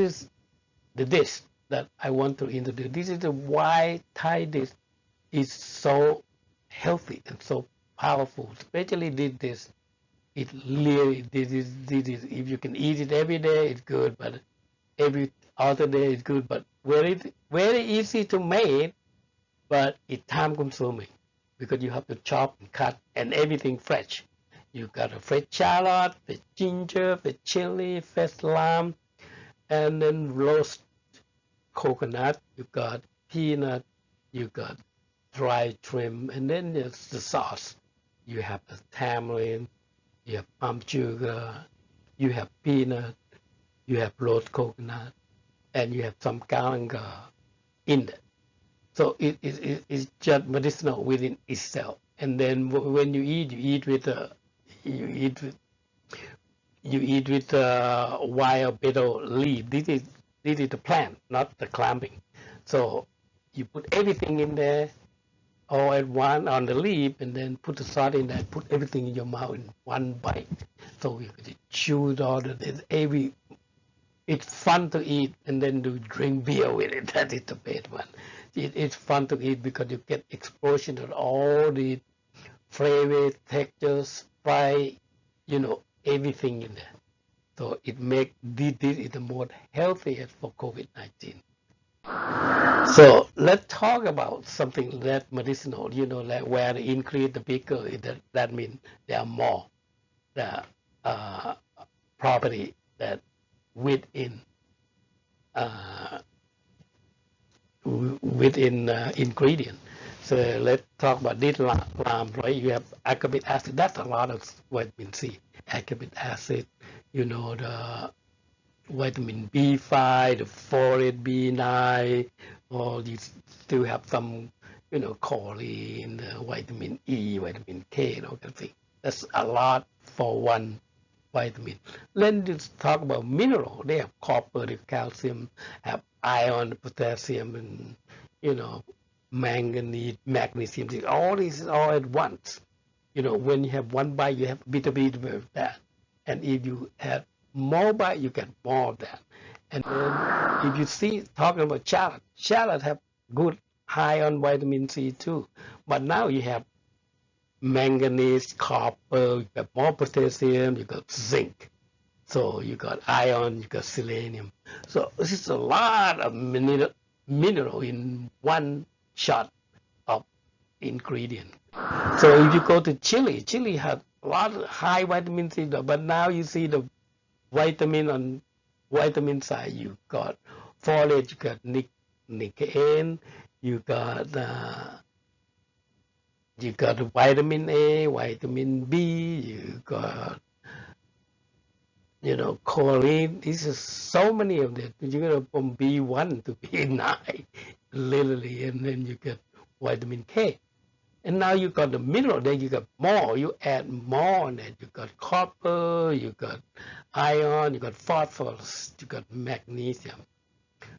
is the dish that I want to introduce. This is the why Thai dish is so healthy and so powerful, especially this dish. It really, this is, if you can eat it every day, it's good, but every other day it's good, but very easy to make, but it's time consuming because you have to chop and cut and everything fresh. You got a fresh shallot, the ginger, the chili, fresh lime, and then roast coconut. You got peanut, you got dry shrimp, and then there's the sauce. You have the tamarind, you have palm sugar, you have peanut, you have roast coconut, and you have some kalanga in it. So it's just medicinal within itself. And then when you eat with Wildbetal leaf. This is the plant, not the clamping. So you put everything in there all at one on the leaf, and then put the salt in there. Put everything in your mouth in one bite. So you can chew it all. It's fun to eat, and then to drink beer with it. That is the best one. It's fun to eat because you get exposure to all the flavors, textures, spice, everything in there. So it makes this is the most healthiest for COVID-19. So let's talk about something that medicinal, like where the increase the bigger, that means there are more the property that within ingredient. So let's talk about this lime, right? You have ascorbic acid. That's a lot of vitamin C. Ascorbic acid, the vitamin B5, the folate B9, all these still have some, choline, vitamin E, vitamin K, and all that thing. That's a lot for one vitamin. Let's talk about mineral. They have copper, they have calcium, have iron, potassium, and manganese, magnesium. All these all at once. When you have one bite, you have a bit of that. And if you have more bite, you get more of that. And then if you see, talking about shallot have good high on vitamin C too. But now you have manganese, copper, you got more potassium, you got zinc. So you got iron, you got selenium. So this is a lot of mineral in one shot of ingredient. So if you go to chili has a lot of high vitamin C, but now you see the vitamin on vitamin side, you got folate, you got nicotine, you got vitamin A, vitamin B, you got choline. This is so many of them. You go from B1 to B9, literally, and then you get vitamin K. And now you got the mineral, then you got more. You add more on it. You got copper, you got iron, you got phosphorus, you got magnesium.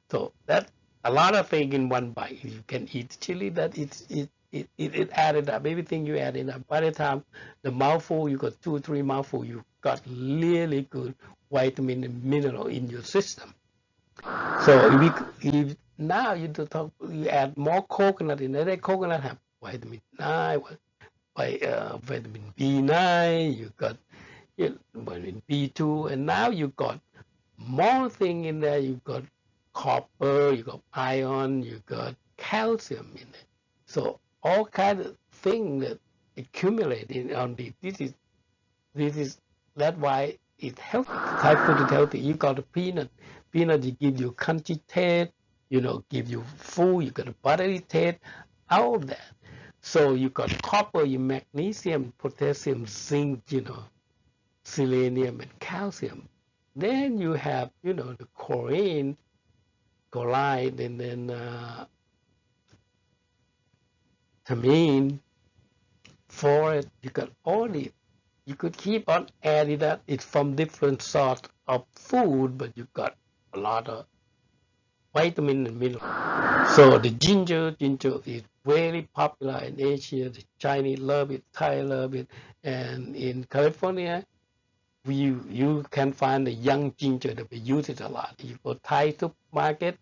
So that's a lot of things in one bite. You can eat chili, that it added up. Everything you added up. By the time the mouthful, you got 2 or 3 mouthful, you got really good vitamin and mineral in your system. So if now you add more coconut in there. Coconut have vitamin 9, vitamin B9, you got vitamin B2, and now you got more thing in there. You got copper, you got iron, you got calcium in it. So all kinds of things that accumulate on this is that's why it's healthy. Thai food is healthy. You got a peanut. Peanut, you give you crunchy taste, give you full, you got a buttery taste, all of that. So you got copper, you magnesium, potassium, zinc, selenium, and calcium. Then you have, the choline, and then tamine, folate. You got all these. You could keep on adding that. It's from different sorts of food, but you got a lot of vitamin and mineral. So the ginger is very popular in Asia. The Chinese love it, Thai love it, and in California, you can find the young ginger that we use it a lot. If you go Thai supermarket,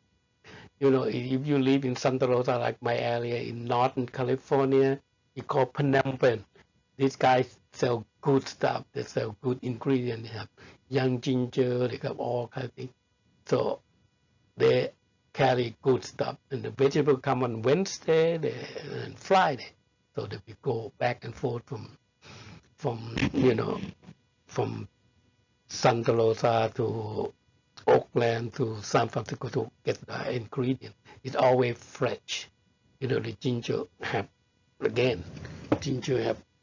if you live in Santa Rosa, like my area in Northern California, you call Phnom Penh. These guys sell good stuff. They sell good ingredients. They have young ginger. They have all kinds of things. So they carry good stuff. And the vegetable come on Wednesday and Friday. So that we go back and forth from Santa Rosa to Oakland to San Francisco to get the ingredient. It's always fresh. The ginger have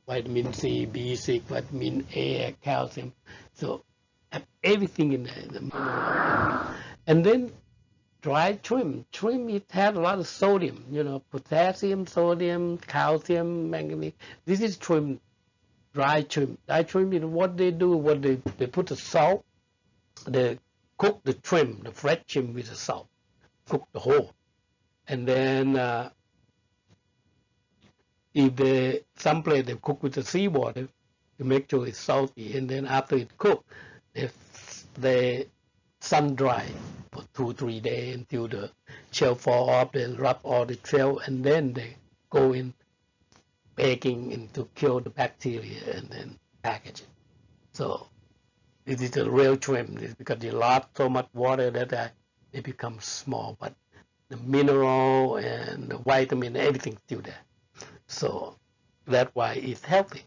vitamin C, B6, vitamin A, calcium. So have everything in there. And then dried shrimp. Shrimp, it has a lot of sodium, potassium, sodium, calcium, manganese. This is shrimp, dried shrimp. Dried shrimp, what they do, they put the salt, they cook the shrimp, the fresh shrimp with the salt, cook the whole. And then some place they cook with the seawater to make sure it's salty. And then after it's cooked, they sun dry for 2-3 days until the shell fall off. They rub all the shell, and then they go in baking and to kill the bacteria and then package it. So this is a real shrimp. It's because they lost so much water that they become small, but the mineral and the vitamin, everything still there. So that's why it's healthy.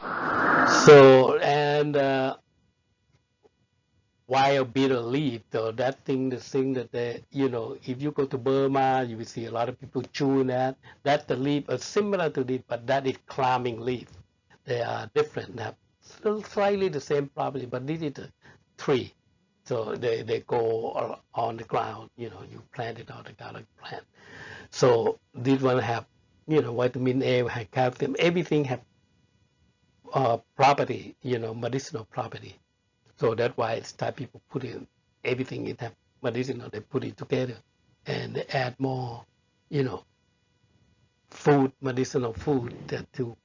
So, and Wildbetal leaf, so the thing that if you go to Burma, you will see a lot of people chewing that. That's the leaf, similar to this, but that is climbing leaf. They are different. They have still slightly the same property, but this is a tree. So they go on the ground, you plant it on the garlic plant. So this one have, vitamin A, have calcium, everything have property, medicinal property. So that's why it's time people put in everything in have medicinal, they put it together and they add more, medicinal food that to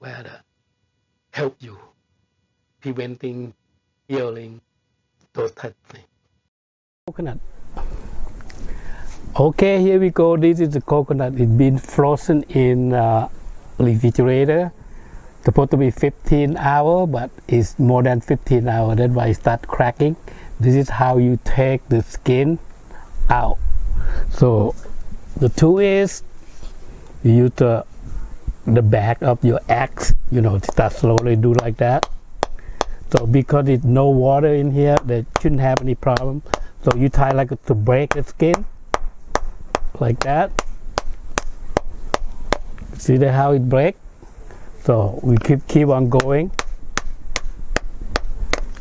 help you, preventing, healing, those type of things. Coconut. Okay, here we go. This is the coconut. It's been frozen in refrigerator. Supposed to be 15 hours, but it's more than 15 hours. That's why it starts cracking. This is how you take the skin out. So the tool is you use the back of your axe, start slowly do like that. So because there's no water in here, they shouldn't have any problem. So you try like to break the skin, like that. See how it breaks? So we keep on going.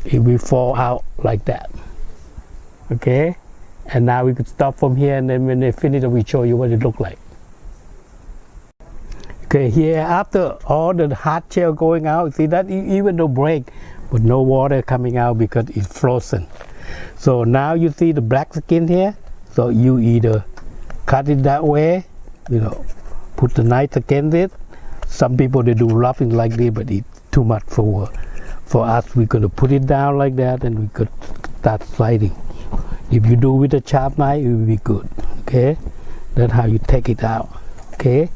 It will fall out like that. Okay? And now we could stop from here, and then when they finish, we show you what it looks like. Okay, here after all the hard shell going out, see that even though break, but no water coming out because it's frozen. So now you see the black skin here. So you either cut it that way, put the knife against it. Some people they do roughing like this, but it's too much for us. We're gonna put it down like that, and we could start sliding. If you do with a sharp knife, it will be good. Okay, that's how you take it out. Okay,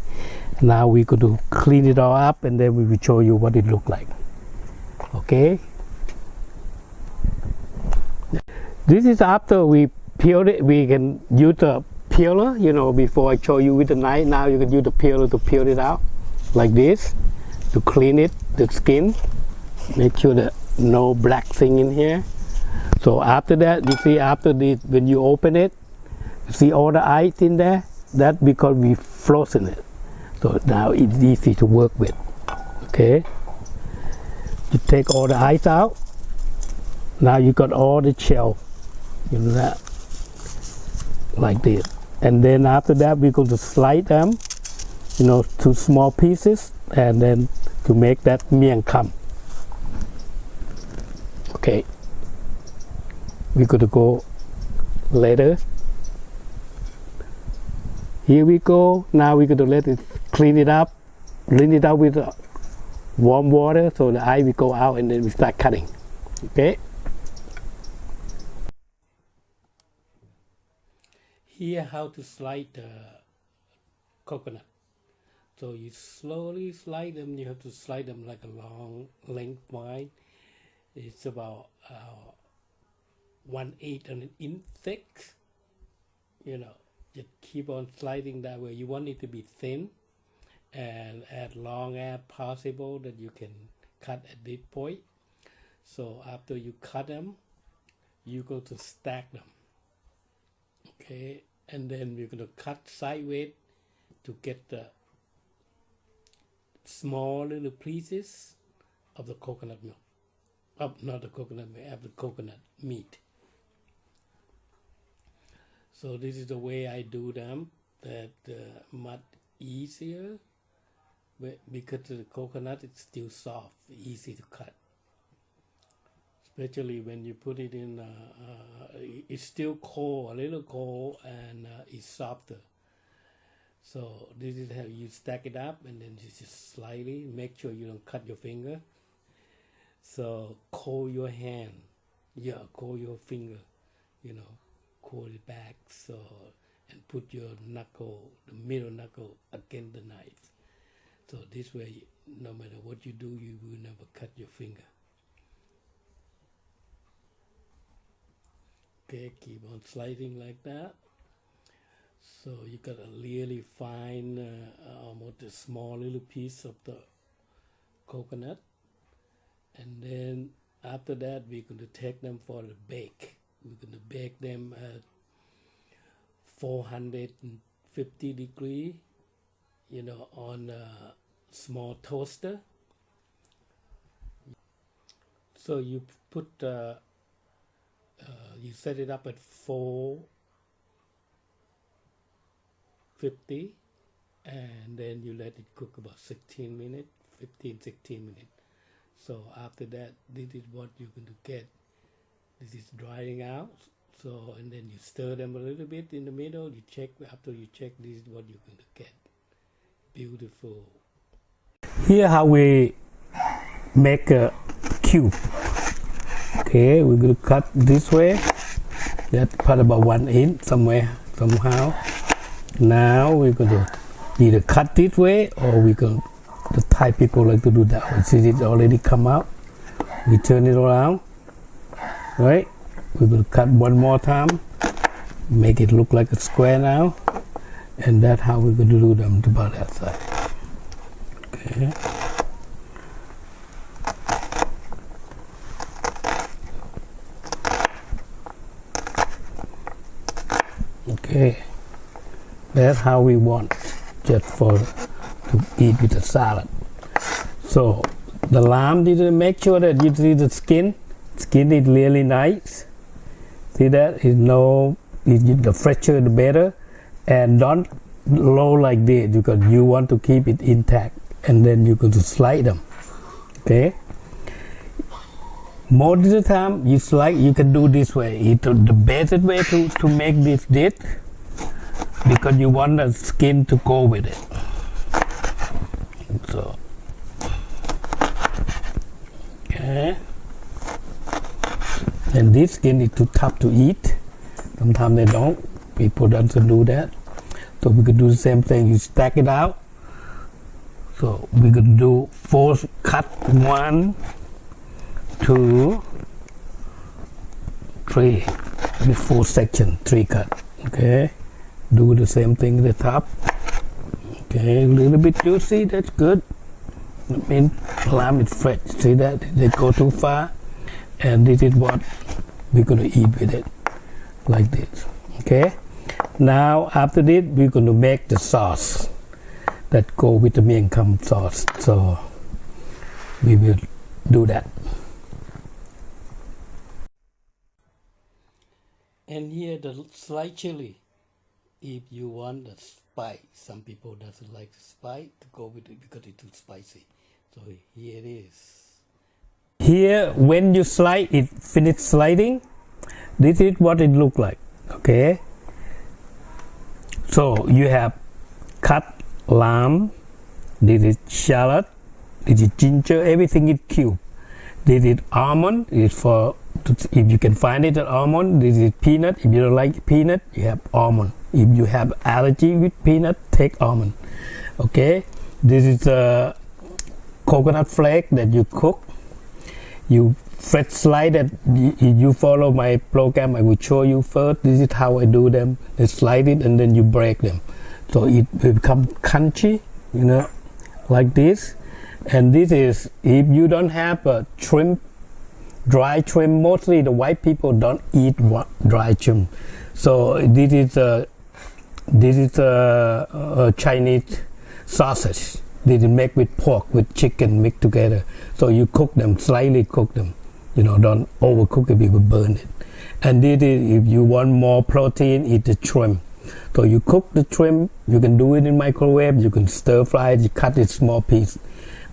now we're going to clean it all up, and then we will show you what it looks like. Okay, this is after we peel it. We can use the peeler, before I show you with the knife. Now you can use the peeler to peel it out like this to clean it, the skin. Make sure that no black thing in here. So after that, you see after this, when you open it, you see all the ice in there. That's because we frozen it. So now it's easy to work with. Okay. You take all the ice out. Now you got all the shell. That like this. And then after that, we're going to slide them, to small pieces, and then to make that Meang khum. Okay. We're going to go later. Here we go. Now we're going to let it clean it up with warm water, so the ice will go out, and then we start cutting. Okay. Here how to slide the coconut. So you slowly slide them. You have to slide them like a long lengthwise. It's about 1/8 of an inch thick. You know, just keep on sliding that way. You want it to be thin and as long as possible that you can cut at this point. So after you cut them, you go to stack them. Okay, and then we're going to cut sideways to get the small little pieces of the coconut milk. Not the coconut milk, of the coconut meat. So this is the way I do them, that much easier, because the coconut is still soft, easy to cut. Especially when you put it in, it's still cold, a little cold, and it's softer. So this is how you stack it up, and then you just slightly make sure you don't cut your finger. So cool your hand, cool your finger, cool it back. So and put your knuckle, the middle knuckle, against the knife. So this way, no matter what you do, you will never cut your finger. Okay, keep on sliding like that. So you got a really fine, almost a small little piece of the coconut. And then after that, we're going to take them for the bake. We're going to bake them at 450 degrees, on a small toaster. So you put, you set it up at 450, and then you let it cook about 16 minutes, 16 minutes. So after that, this is what you're going to get. This is drying out. So, and then you stir them a little bit in the middle. You check, after you check, this is what you're going to get. Beautiful. Here how we make a cube. Okay, we're going to cut this way. That part about 1 inch somehow. Now we're going to either cut this way, or we're going to, the Thai people like to do that one. See, it already come out. We turn it around, right? We're going to cut one more time, make it look like a square now, and that's how we're going to do them to about that side. Okay. Okay, that's how we want, just to eat with the salad. So the lamb, make sure that you see the skin. Skin is really nice. See that? The fresher the better, and don't low like this, because you want to keep it intact, and then you're going to slide them. Okay. Most of the time, you can do this way. It's the best way to make this dish, because you want the skin to go with it. So, okay. And this skin is too tough to eat. Sometimes they don't. People don't do that. So we could do the same thing. You stack it out. So we could do 4 cut, 1, 2, 3. With 4 section, 3 cut. Okay. Do the same thing at the top. Okay, a little bit juicy. That's good. I mean, lamb is fresh. See that? They go too far. And this is what we're going to eat with it, like this. Okay. Now after this, we're going to make the sauce that go with the Meang khum sauce. So we will do that. And here the sliced chili. If you want the spice, some people doesn't like the spice to go with it because it's too spicy. So here it is. Here, when you finish sliding, this is what it look like. Okay. So you have cut lamb. This is shallot. This is ginger. Everything is cube. This is almond. Is for if you can find it at almond. This is peanut. If you don't like peanut, you have almond. If you have allergy with peanut, take almond. Okay. This is a coconut flake that you cook. You fresh slide that. You follow my program. I will show you first. This is how I do them. You slide it and then you break them, so it will become crunchy. You know, like this. And this is, if you don't have a shrimp, dry shrimp, mostly the white people don't eat dry shrimp. So this is a Chinese sausage. This is made with pork, with chicken mixed together. So you cook them, slightly cook them. You know, don't overcook it, you will burn it. And this is, if you want more protein, eat the shrimp. So you cook the shrimp, you can do it in microwave, you can stir fry it, you cut it small piece.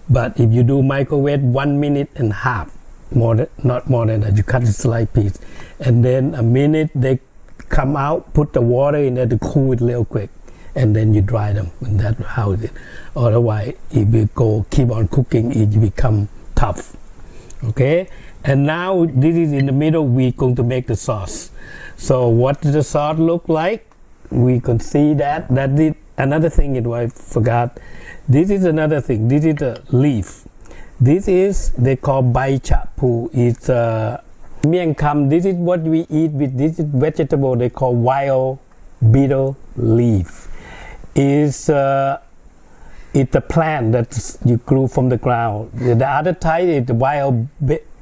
But if you do microwave 1 minute and a half, not more than that, you cut it slice piece. And then a minute they come out, put the water in there to cool it real quick. And then you dry them, and that's how it is. Otherwise, if you keep on cooking, it become tough. Okay? And now this is in the middle, we're going to make the sauce. So what does the sauce look like? We can see that. That is another thing that I forgot. This is another thing. This is a leaf. This is, they call bai cha pu. It's Meang khum. This is what we eat with. This is vegetable they call Wildbetal leaf. It's a plant that you grew from the ground. The other type is the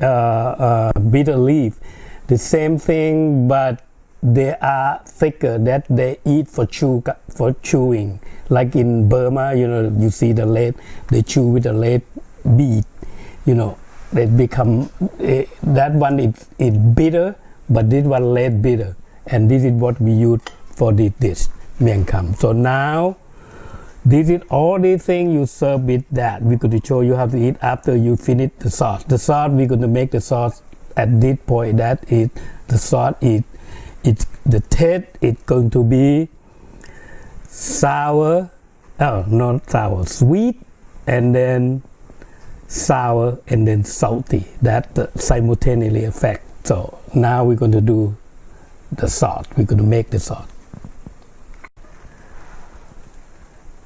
Wildbetal leaf. The same thing, but they are thicker, that they eat for chewing. Like in Burma, you know, you see the lead, they chew with the lead bead. You know, they become, that one is bitter, but this one less bitter. And this is what we use for this dish, Meang khum. So now, this is all these things you serve with that. We're going to show you how to eat after you finish the sauce. The sauce, we're going to make the sauce at this point. That is, the sauce is, the taste is going to be sour, not sour, sweet, and then sour, and then salty. That simultaneously effect. So now we're going to do the sauce. We're going to make the sauce.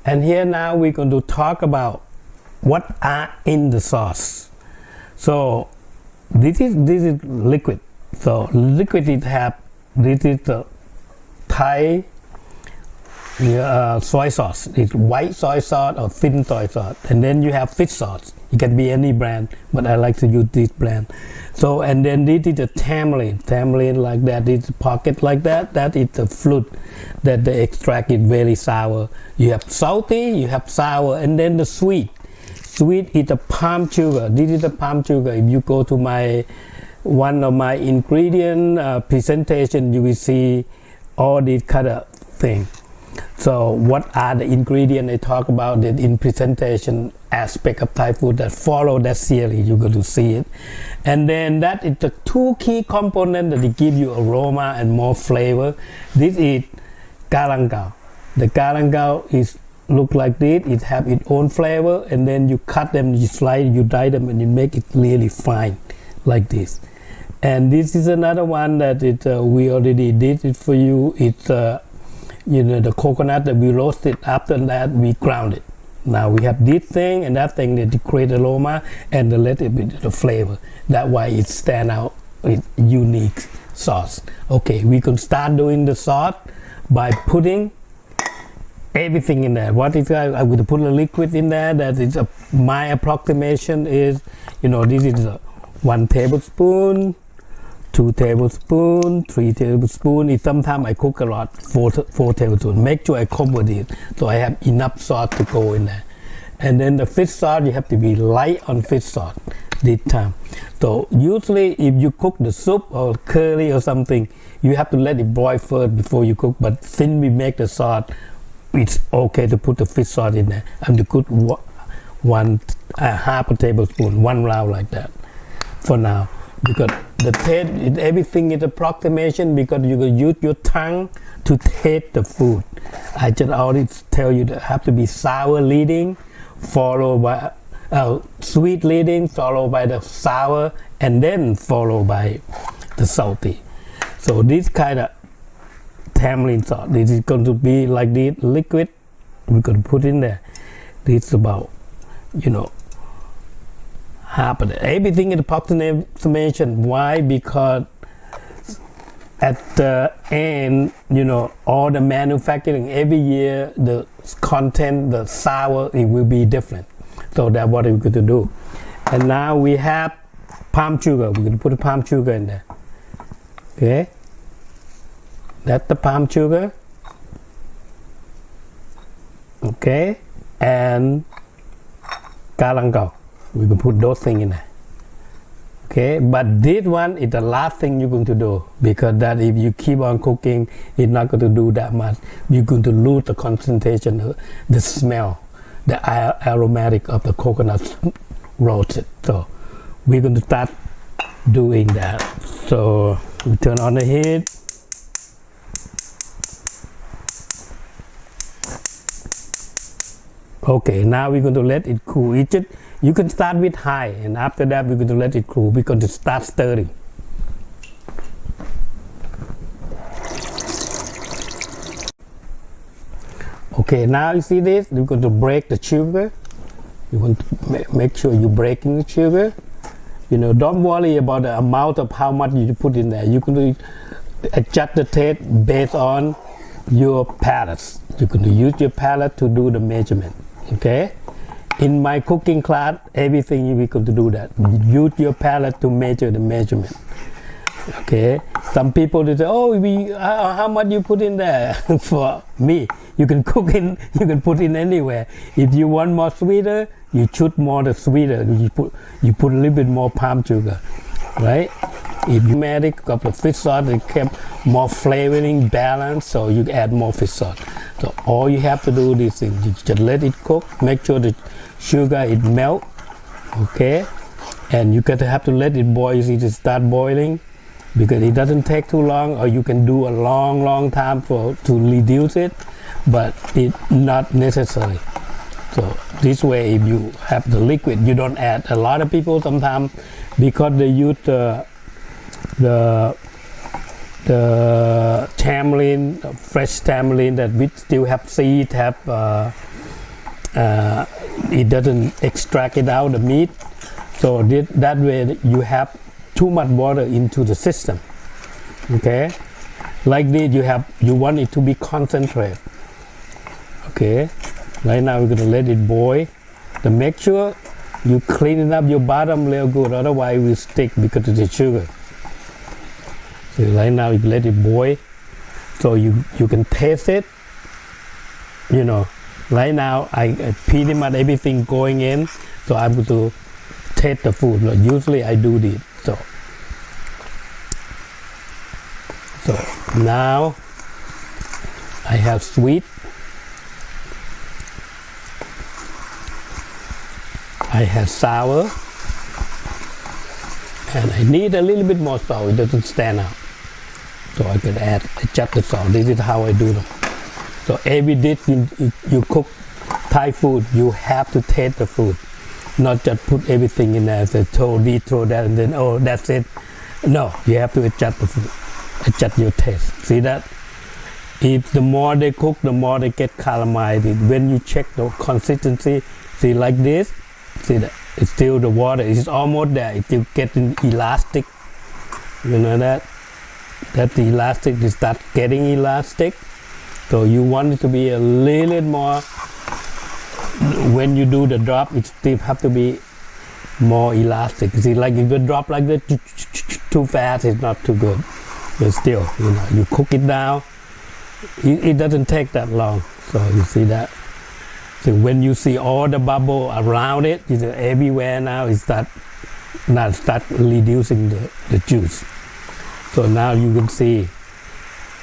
And here now we're going to talk about what are in the sauce. So this is liquid. So liquid it have, this is the Thai soy sauce. It's white soy sauce or thin soy sauce. And then you have fish sauce. It can be any brand, but I like to use this brand. So, and then this is the tamarind like that. It's a pocket like that. That is the fruit that they extract it very sour. You have salty, you have sour, and then the sweet. Sweet is the palm sugar. This is the palm sugar. If you go to one of my ingredient presentation, you will see all these kind of things. So what are the ingredients I talk about that in presentation aspect of Thai food that follow that series, you're going to see it. And then that is the two key components that give you aroma and more flavor. This is garangao. The garangao is look like this. It have its own flavor, and then you cut them, you slide, you dye them, and you make it really fine like this. And this is another one that we already did it for you. It's the coconut that we roasted. After that, we ground it. Now we have this thing and that thing that create aroma and a little bit of flavor. That's why it stand out with unique sauce. Okay, we can start doing the sauce by putting everything in there. What is I'm going to put a liquid in there. That is my approximation is, this is 1 tablespoon, 2 tablespoons, 3 tablespoons. Sometimes I cook a lot, 4 tablespoons. Make sure I cover it so I have enough sauce to go in there. And then the fish sauce, you have to be light on fish sauce this time. So usually if you cook the soup or curry or something, you have to let it boil first before you cook. But since we make the sauce, it's okay to put the fish sauce in there. I'm to put half a tablespoon, 1 round like that for now. Because the taste, everything is approximation, because you can use your tongue to taste the food. I just already tell you that have to be sour leading, followed by sweet leading, followed by the sour, and then followed by the salty. So this kind of tamarind sauce, this is going to be like this liquid. We're going to put in there. This is about, half of it. Everything is approximation. Why? Because at the end, all the manufacturing every year, the content, the sour, it will be different. So that's what we're going to do. And now we have palm sugar. We're going to put the palm sugar in there. Okay. That's the palm sugar. Okay. And galangal. We can put those things in there. Okay, but this one is the last thing you're going to do, because that if you keep on cooking, it's not going to do that much. You're going to lose the concentration, the smell, the aromatic of the coconut roasted. So we're going to start doing that. So we turn on the heat. Okay, now we're going to let it cool. You can start with high, and after that we're going to let it cool. We're going to start stirring. Okay, now you see this, we're going to break the sugar. You want to make sure you're breaking the sugar. Don't worry about the amount of how much you put in there. You can adjust the taste based on your palates. You're going to use your palate to do the measurement. Okay? In my cooking class, everything we're going to do that. Use your palate to measure the measurement. Okay? Some people they say, how much you put in there? For me, you can cook in, you can put in anywhere. If you want more sweeter, you shoot more the sweeter. You put a little bit more palm sugar, right? If you add a couple of fish sauce, it kept more flavoring, balance, so you add more fish sauce. So all you have to do is you just let it cook, make sure the sugar it melt, okay? And you have to let it boil, you see it start boiling, because it doesn't take too long, or you can do a long time to reduce it, but it's not necessary. So this way, if you have the liquid, you don't add. A lot of people sometimes, because they use the tamarind, fresh tamarind that we still have seed, it doesn't extract it out the meat. So that way you have too much water into the system. Okay, like this you want it to be concentrated. Okay, right now we're gonna let it boil. To make sure you clean up your bottom real good, otherwise it will stick because of the sugar. So right now you let it boil, so you can taste it. Right now I pretty much everything going in, so I'm going to taste the food. Usually I do this. So now I have sweet. I have sour. And I need a little bit more salt, it doesn't stand out. So I can adjust the salt. This is how I do them. So every dish you cook Thai food, you have to taste the food. Not just put everything in there, so throw that, and then, that's it. No, you have to adjust the food, adjust your taste. See that? If the more they cook, the more they get caramelized. When you check the consistency, see like this, see that? It's still the water is almost there. It's still getting elastic. You know that? That the elastic is start getting elastic. So you want it to be a little bit more. When you do the drop, it still have to be more elastic. See, like if you drop like that too fast, it's not too good. But still, you cook it down. It doesn't take that long. So you see that. So when you see all the bubble around it, everywhere now, it start reducing the juice. So now you can see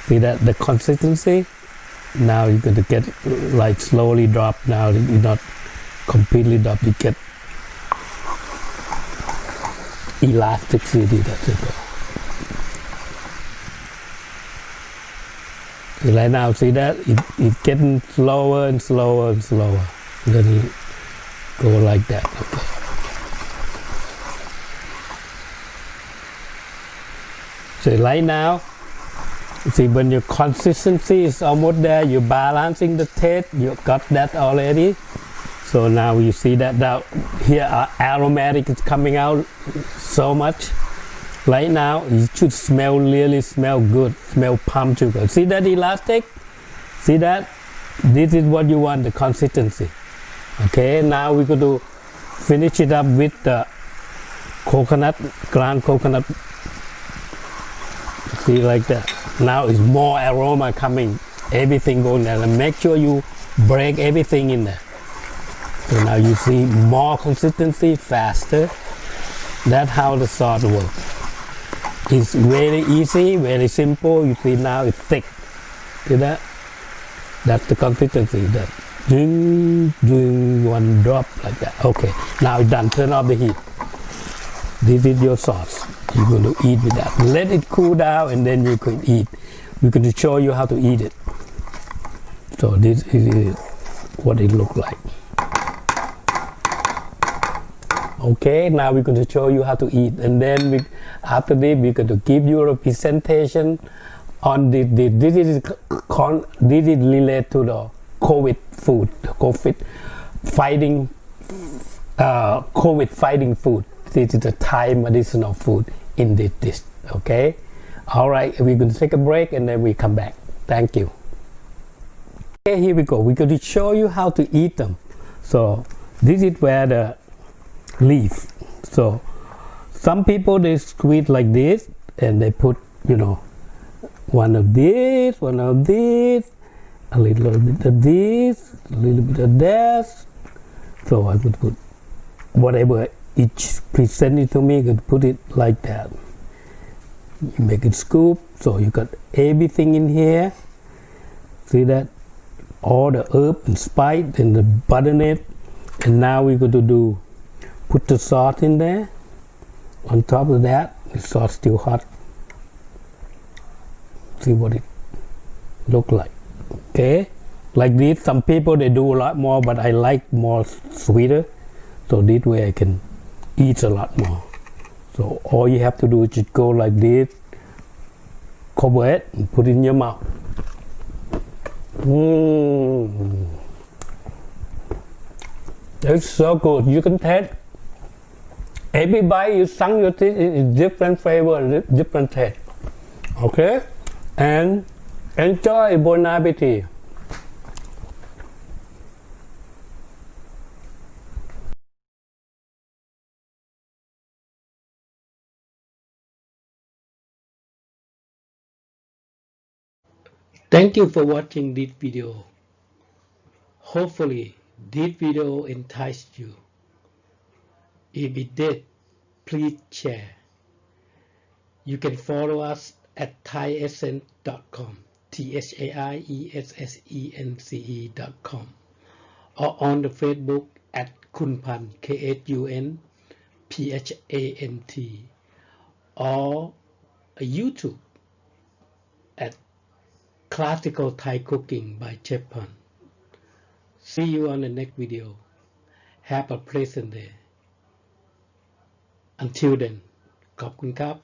that the consistency. Now you're going to get like slowly drop. Now you're not completely drop. You get elasticity. That's it. Right now, see that it's getting slower and slower and slower. Then go like that. Okay. So right now, see when your consistency is almost there, you're balancing the taste, you got that already. So now you see that now here aromatic is coming out so much. Right now it should really smell good, smell palm sugar. See that elastic? See that? This is what you want, the consistency. Okay, now we're going to finish it up with the coconut, ground coconut. See like that. Now it's more aroma coming, everything going there. And make sure you break everything in there. So now you see more consistency, faster. That's how the sauce works. It's very easy, very simple. You see now it's thick. See that? That's the consistency. That doing one drop like that. Okay, now it's done. Turn off the heat. This is your sauce. You're going to eat with that. Let it cool down and then you can eat. We're going to show you how to eat it. So this is what it looks like. Okay, now we're going to show you how to eat. And then after this, we're going to give you a presentation on this. This is related to the COVID food, COVID fighting food. This is the Thai medicinal food in this dish. Okay, all right, we're going to take a break and then we come back. Thank you. Okay, here we go. We're going to show you how to eat them. So this is where the leaf. So some people they squeeze like this and they put, you know, one of this, a little bit of this, a little bit of this. So I could put whatever each presented to me, you could put it like that. You make it scoop, so you got everything in here. See that? All the herb and spice and the butternut. And now we're going to put the sauce in there. On top of that, the sauce still hot. See what it look like. Okay, like this. Some people they do a lot more, but I like more sweeter. So this way I can eat a lot more. So all you have to do is just go like this, cover it, and put it in your mouth. It's so good. You can taste. Every bite you sunk your teeth is different flavor, different taste. Okay, and enjoy. Bon appetit. Thank you for watching this video. Hopefully this video enticed you. If it did, please share. You can follow us at thaiessence.com, thaiessence.com, or on the Facebook at Khunpan, KHUNPHANT, or YouTube at Classical Thai Cooking by Chef Pan. See you on the next video. Have a pleasant day. Until then, ขอบคุณครับ